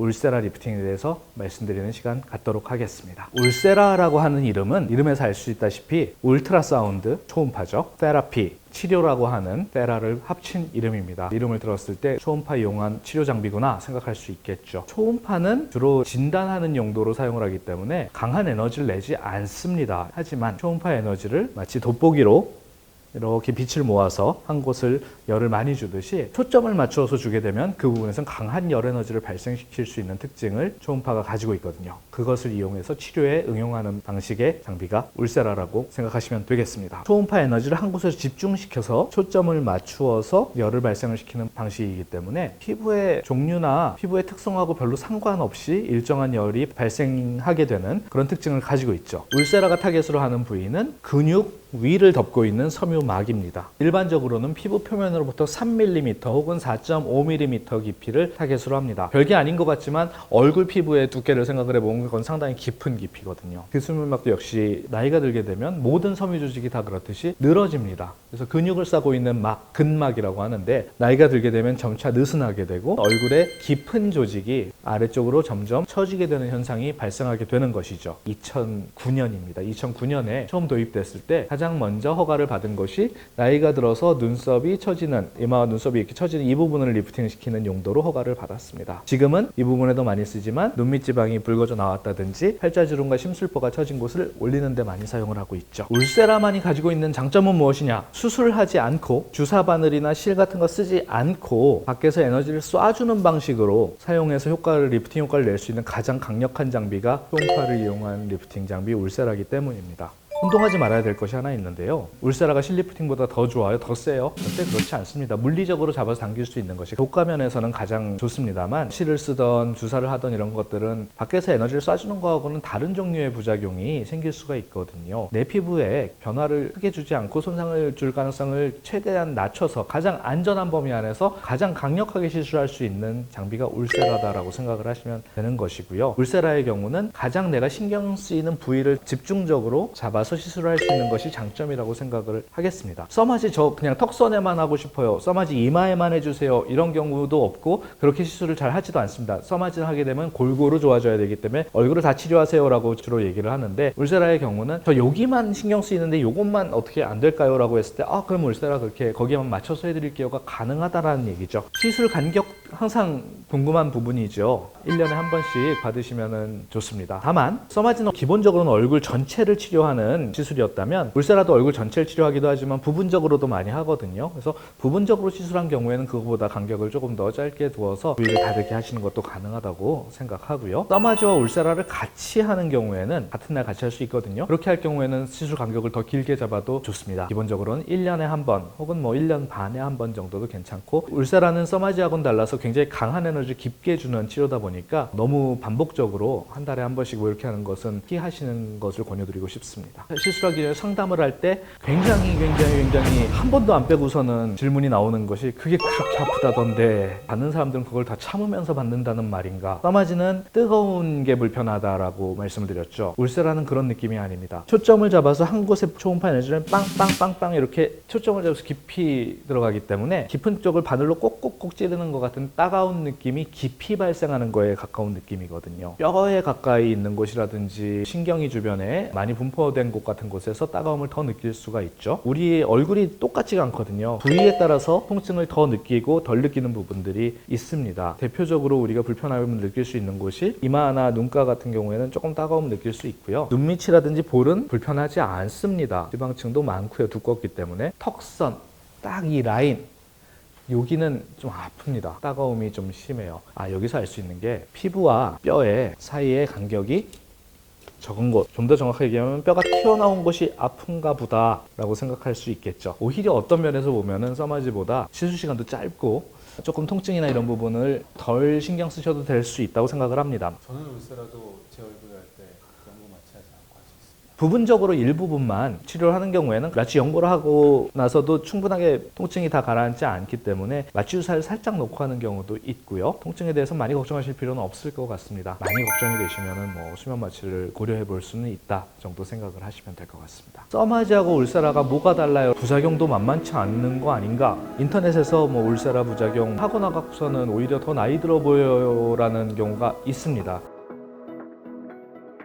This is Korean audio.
울세라 리프팅에 대해서 말씀드리는 시간 갖도록 하겠습니다. 울세라라고 하는 이름은 이름에서 알 수 있다시피 울트라사운드, 초음파죠. 테라피, 치료라고 하는 테라를 합친 이름입니다. 이름을 들었을 때 초음파 이용한 치료 장비구나 생각할 수 있겠죠. 초음파는 주로 진단하는 용도로 사용을 하기 때문에 강한 에너지를 내지 않습니다. 하지만 초음파 에너지를 마치 돋보기로 이렇게 빛을 모아서 한 곳을 열을 많이 주듯이 초점을 맞추어서 주게 되면 그 부분에서는 강한 열 에너지를 발생시킬 수 있는 특징을 초음파가 가지고 있거든요. 그것을 이용해서 치료에 응용하는 방식의 장비가 울세라라고 생각하시면 되겠습니다. 초음파 에너지를 한 곳에서 집중시켜서 초점을 맞추어서 열을 발생을 시키는 방식이기 때문에 피부의 종류나 피부의 특성하고 별로 상관없이 일정한 열이 발생하게 되는 그런 특징을 가지고 있죠. 울세라가 타겟으로 하는 부위는 근육 위를 덮고 있는 섬유막입니다. 일반적으로는 피부 표면으로부터 3mm 혹은 4.5mm 깊이를 타겟으로 합니다. 별게 아닌 것 같지만 얼굴 피부의 두께를 생각을 해보면 그건 상당히 깊은 깊이거든요. 그 섬유막도 역시 나이가 들게 되면 모든 섬유 조직이 다 그렇듯이 늘어집니다. 그래서 근육을 싸고 있는 막, 근막이라고 하는데 나이가 들게 되면 점차 느슨하게 되고 얼굴의 깊은 조직이 아래쪽으로 점점 처지게 되는 현상이 발생하게 되는 것이죠. 2009년입니다. 2009년에 처음 도입됐을 때 가장 먼저 허가를 받은 것이 나이가 들어서 눈썹이 처지는, 이마와 눈썹이 이렇게 처지는 이 부분을 리프팅시키는 용도로 허가를 받았습니다. 지금은 이 부분에도 많이 쓰지만 눈밑 지방이 붉어져 나왔다든지 팔자주름과 심술보가 처진 곳을 올리는 데 많이 사용을 하고 있죠. 울세라만이 가지고 있는 장점은 무엇이냐? 수술하지 않고 주사 바늘이나 실 같은 거 쓰지 않고 밖에서 에너지를 쏴주는 방식으로 사용해서 리프팅 효과를 낼 수 있는 가장 강력한 장비가 초음파를 이용한 리프팅 장비 울세라이기 때문입니다. 운동하지 말아야 될 것이 하나 있는데요. 울세라가 실리프팅보다 더 좋아요? 더 세요? 절대 그렇지 않습니다. 물리적으로 잡아서 당길 수 있는 것이 효과면에서는 가장 좋습니다만 실을 쓰던 주사를 하던 이런 것들은 밖에서 에너지를 쏴주는 거하고는 다른 종류의 부작용이 생길 수가 있거든요. 내 피부에 변화를 크게 주지 않고 손상을 줄 가능성을 최대한 낮춰서 가장 안전한 범위 안에서 가장 강력하게 시술할 수 있는 장비가 울세라다라고 생각을 하시면 되는 것이고요. 울세라의 경우는 가장 내가 신경 쓰이는 부위를 집중적으로 잡아서 시술을 할 수 있는 것이 장점이라고 생각을 하겠습니다. 써마지 저 그냥 턱선에만 하고 싶어요. 써마지 이마에만 해주세요. 이런 경우도 없고 그렇게 시술을 잘 하지도 않습니다. 써마지를 하게 되면 골고루 좋아져야 되기 때문에 얼굴을 다 치료하세요 라고 주로 얘기를 하는데 항우세라의 경우는 저 여기만 신경 쓰이는데 요것만 어떻게 안 될까요? 라고 했을 때 그럼 울세라 그렇게 거기에만 맞춰서 해드릴게요가 가능하다라는 얘기죠. 시술 간격 항상 궁금한 부분이죠. 1년에 한 번씩 받으시면 좋습니다. 다만 써마지는 기본적으로는 얼굴 전체를 치료하는 시술이었다면 울세라도 얼굴 전체를 치료하기도 하지만 부분적으로도 많이 하거든요. 그래서 부분적으로 시술한 경우에는 그거보다 간격을 조금 더 짧게 두어서 부위를 다르게 하시는 것도 가능하다고 생각하고요. 써마지와 울세라를 같이 하는 경우에는 같은 날 같이 할 수 있거든요. 그렇게 할 경우에는 시술 간격을 더 길게 잡아도 좋습니다. 기본적으로는 1년에 한 번 혹은 1년 반에 한 번 정도도 괜찮고 울세라는 써마지하고는 달라서 굉장히 강한 에너지를 깊게 주는 치료다 보니까 너무 반복적으로 한 달에 한 번씩 이렇게 하는 것은 피하시는 것을 권유드리고 싶습니다. 시술하기 전에 상담을 할 때 굉장히 한 번도 안 빼고서는 질문이 나오는 것이 그게 그렇게 아프다던데 받는 사람들은 그걸 다 참으면서 받는다는 말인가? 써마지는 뜨거운 게 불편하다라고 말씀을 드렸죠. 울세라는 그런 느낌이 아닙니다. 초점을 잡아서 한 곳에 초음파 에너지를 빵빵빵빵 이렇게 초점을 잡아서 깊이 들어가기 때문에 깊은 쪽을 바늘로 꼭꼭꼭 찌르는 것 같은 따가운 느낌이 깊이 발생하는 거에 가까운 느낌이거든요. 뼈에 가까이 있는 곳이라든지 신경이 주변에 많이 분포된 곳 같은 곳에서 따가움을 더 느낄 수가 있죠. 우리 얼굴이 똑같지가 않거든요. 부위에 따라서 통증을 더 느끼고 덜 느끼는 부분들이 있습니다. 대표적으로 우리가 불편함을 느낄 수 있는 곳이 이마나 눈가 같은 경우에는 조금 따가움을 느낄 수 있고요. 눈밑이라든지 볼은 불편하지 않습니다. 지방층도 많고요. 두껍기 때문에 턱선, 딱 이 라인 여기는 좀 아픕니다. 따가움이 좀 심해요. 여기서 알 수 있는 게 피부와 뼈의 사이의 간격이 적은 곳, 좀 더 정확하게 얘기하면 뼈가 튀어나온 곳이 아픈가 보다 라고 생각할 수 있겠죠. 오히려 어떤 면에서 보면은 써마지보다 시술 시간도 짧고 조금 통증이나 이런 부분을 덜 신경 쓰셔도 될 수 있다고 생각을 합니다. 저는 울세라도 제 얼굴에 할 때 그런 거 마취하지 않고 할 수 있습니다. 부분적으로 일부분만 치료를 하는 경우에는 마취 연고를 하고 나서도 충분하게 통증이 다 가라앉지 않기 때문에 마취 주사를 살짝 놓고 하는 경우도 있고요. 통증에 대해서 많이 걱정하실 필요는 없을 것 같습니다. 많이 걱정이 되시면은 뭐 수면 마취를 고려해 볼 수는 있다 정도 생각을 하시면 될 것 같습니다. 써마지하고 울세라가 뭐가 달라요? 부작용도 만만치 않는 거 아닌가? 인터넷에서 뭐 울세라 부작용 하고 나가고서는 오히려 더 나이 들어 보여요 라는 경우가 있습니다.